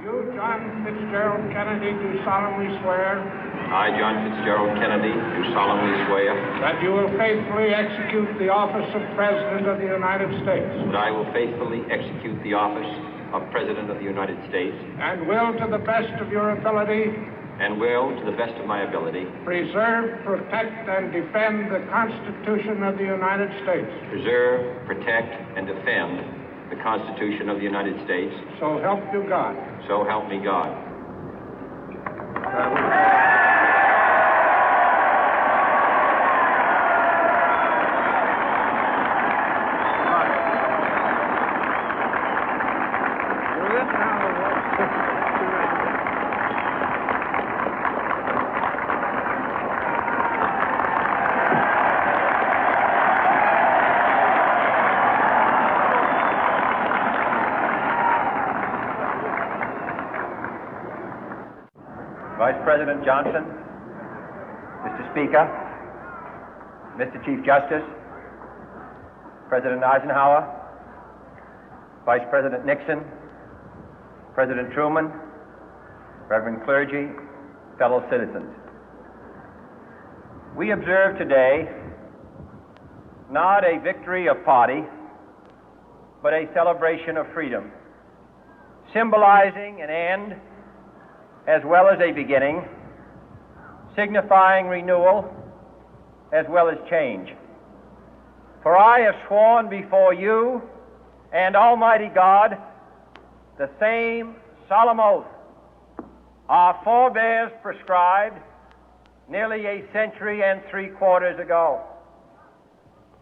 You, John Fitzgerald Kennedy, do solemnly swear. I, John Fitzgerald Kennedy, do solemnly swear. That you will faithfully execute the office of President of the United States. That I will faithfully execute the office of President of the United States. And will, to the best of your ability. And will, to the best of my ability. Preserve, protect, and defend the Constitution of the United States. Preserve, protect, and defend the Constitution of the United States. So help you God. So help me God. Vice President Johnson, Mr. Speaker, Mr. Chief Justice, President Eisenhower, Vice President Nixon, President Truman, Reverend clergy, fellow citizens. We observe today not a victory of party, but a celebration of freedom, symbolizing an end as well as a beginning, signifying renewal as well as change. For I have sworn before you and Almighty God the same solemn oath our forebears prescribed nearly a century and 3/4 ago.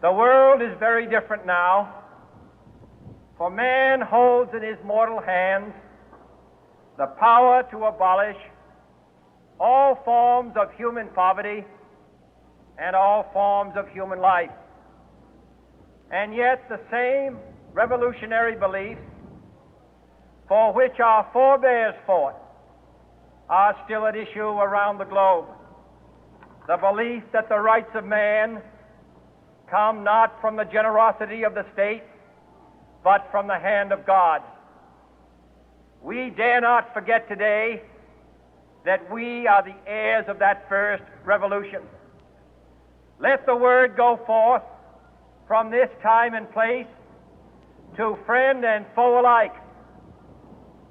The world is very different now, for man holds in his mortal hands the power to abolish all forms of human poverty and all forms of human life. And yet the same revolutionary beliefs for which our forebears fought are still at issue around the globe. The belief that the rights of man come not from the generosity of the state, but from the hand of God. We dare not forget today that we are the heirs of that first revolution. Let the word go forth from this time and place to friend and foe alike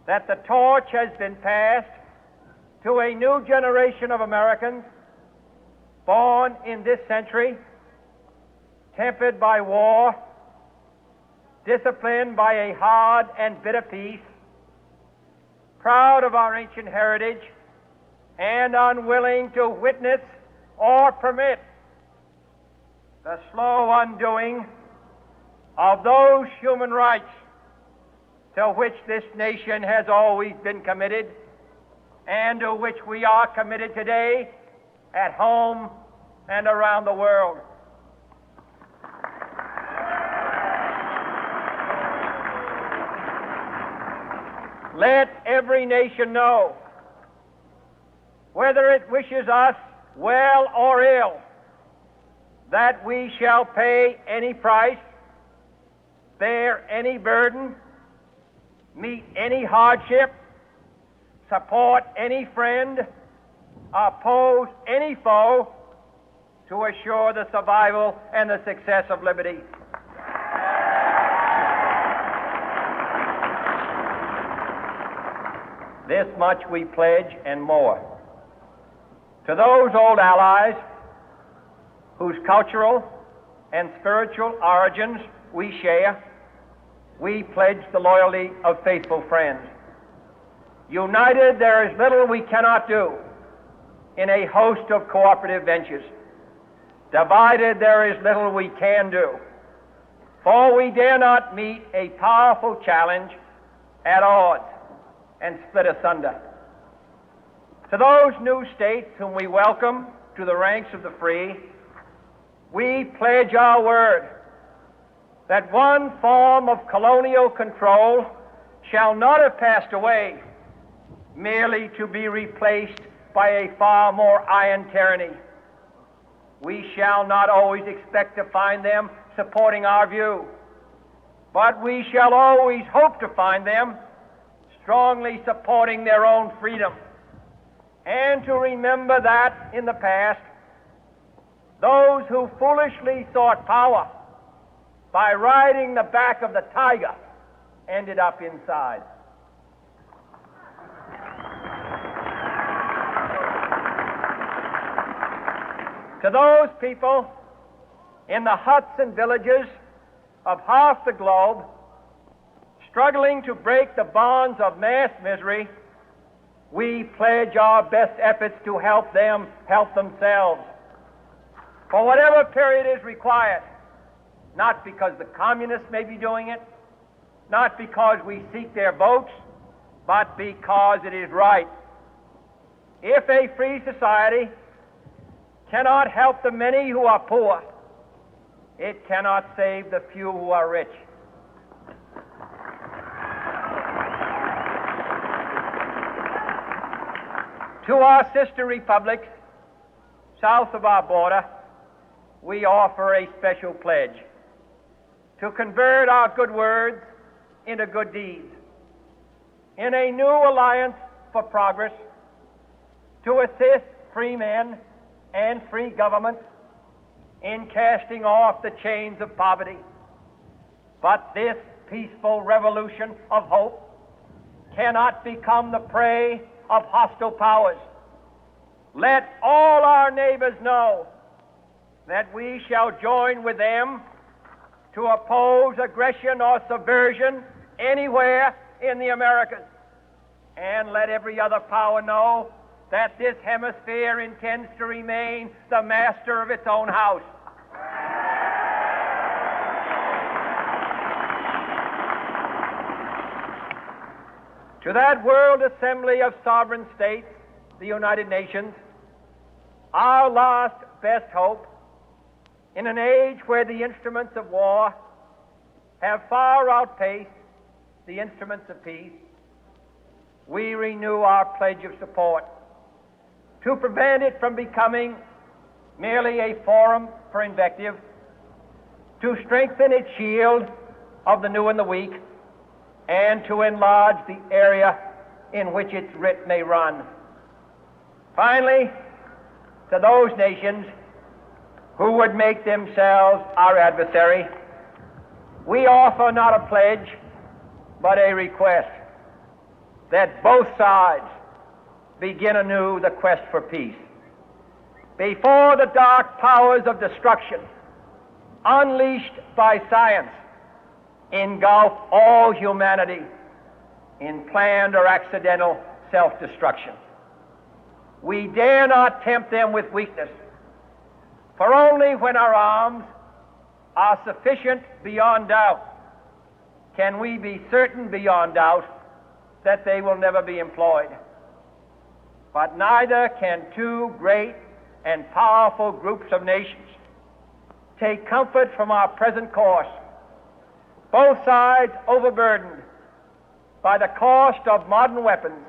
that the torch has been passed to a new generation of Americans born in this century, tempered by war, disciplined by a hard and bitter peace, proud of our ancient heritage, and unwilling to witness or permit the slow undoing of those human rights to which this nation has always been committed and to which we are committed today at home and around the world. Let every nation know, whether it wishes us well or ill, that we shall pay any price, bear any burden, meet any hardship, support any friend, oppose any foe to assure the survival and the success of liberty. This much we pledge and more. To those old allies whose cultural and spiritual origins we share, we pledge the loyalty of faithful friends. United, there is little we cannot do in a host of cooperative ventures. Divided, there is little we can do, for we dare not meet a powerful challenge at odds and split asunder. To those new states whom we welcome to the ranks of the free, we pledge our word that one form of colonial control shall not have passed away, merely to be replaced by a far more iron tyranny. We shall not always expect to find them supporting our view, but we shall always hope to find them strongly supporting their own freedom, and to remember that in the past, those who foolishly sought power by riding the back of the tiger ended up inside. To those people in the huts and villages of half the globe struggling to break the bonds of mass misery, we pledge our best efforts to help them help themselves for whatever period is required, not because the communists may be doing it, not because we seek their votes, but because it is right. If a free society cannot help the many who are poor, it cannot save the few who are rich. To our sister republics south of our border, we offer a special pledge to convert our good words into good deeds, in a new alliance for progress, to assist free men and free governments in casting off the chains of poverty. But this peaceful revolution of hope cannot become the prey of hostile powers. Let all our neighbors know that we shall join with them to oppose aggression or subversion anywhere in the Americas. And let every other power know that this hemisphere intends to remain the master of its own house. To that World Assembly of Sovereign States, the United Nations, our last best hope, in an age where the instruments of war have far outpaced the instruments of peace, we renew our pledge of support to prevent it from becoming merely a forum for invective, to strengthen its shield of the new and the weak, and to enlarge the area in which its writ may run. Finally, to those nations who would make themselves our adversary, we offer not a pledge, but a request that both sides begin anew the quest for peace. Before the dark powers of destruction, unleashed by science, engulf all humanity in planned or accidental self-destruction, we dare not tempt them with weakness, for only when our arms are sufficient beyond doubt can we be certain beyond doubt that they will never be employed. But neither can two great and powerful groups of nations take comfort from our present course, both sides overburdened by the cost of modern weapons,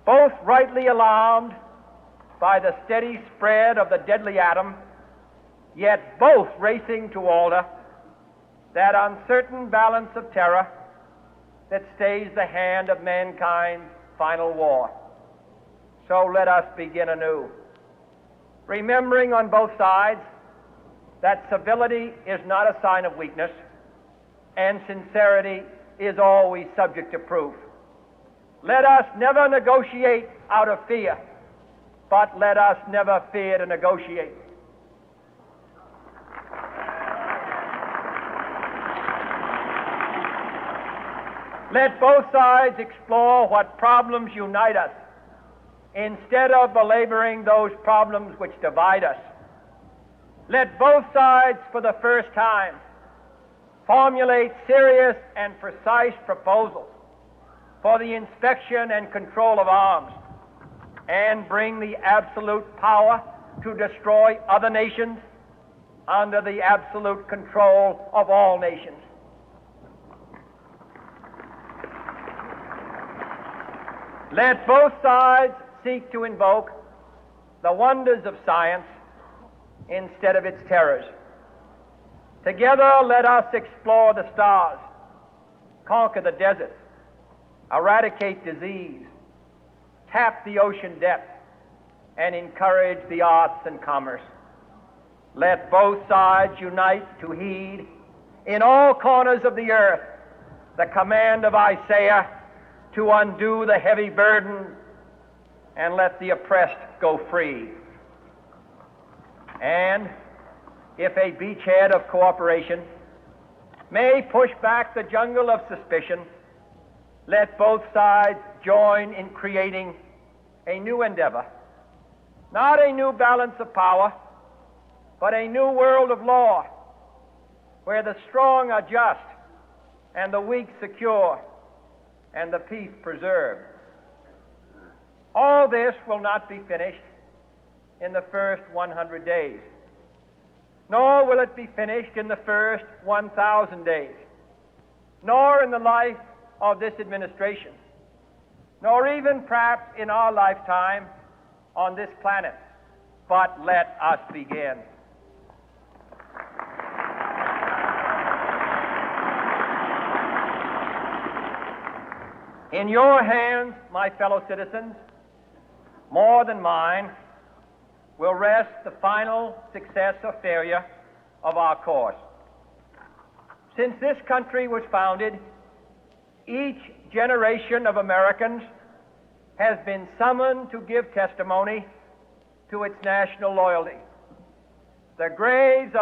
both rightly alarmed by the steady spread of the deadly atom, yet both racing to alter that uncertain balance of terror that stays the hand of mankind's final war. So let us begin anew, remembering on both sides that civility is not a sign of weakness, and sincerity is always subject to proof. Let us never negotiate out of fear, but let us never fear to negotiate. Let both sides explore what problems unite us, instead of belaboring those problems which divide us. Let both sides, for the first time, formulate serious and precise proposals for the inspection and control of arms, and bring the absolute power to destroy other nations under the absolute control of all nations. Let both sides seek to invoke the wonders of science instead of its terrors. Together, let us explore the stars, conquer the deserts, eradicate disease, tap the ocean depth, and encourage the arts and commerce. Let both sides unite to heed in all corners of the earth the command of Isaiah to undo the heavy burden and let the oppressed go free. And if a beachhead of cooperation may push back the jungle of suspicion, let both sides join in creating a new endeavor, not a new balance of power, but a new world of law, where the strong are just and the weak secure and the peace preserved. All this will not be finished in the first 100 days, nor will it be finished in the first 1,000 days, nor in the life of this administration, nor even perhaps in our lifetime on this planet. But let us begin. In your hands, my fellow citizens, more than mine, will rest the final success or failure of our course. Since this country was founded, each generation of Americans has been summoned to give testimony to its national loyalty. The graves of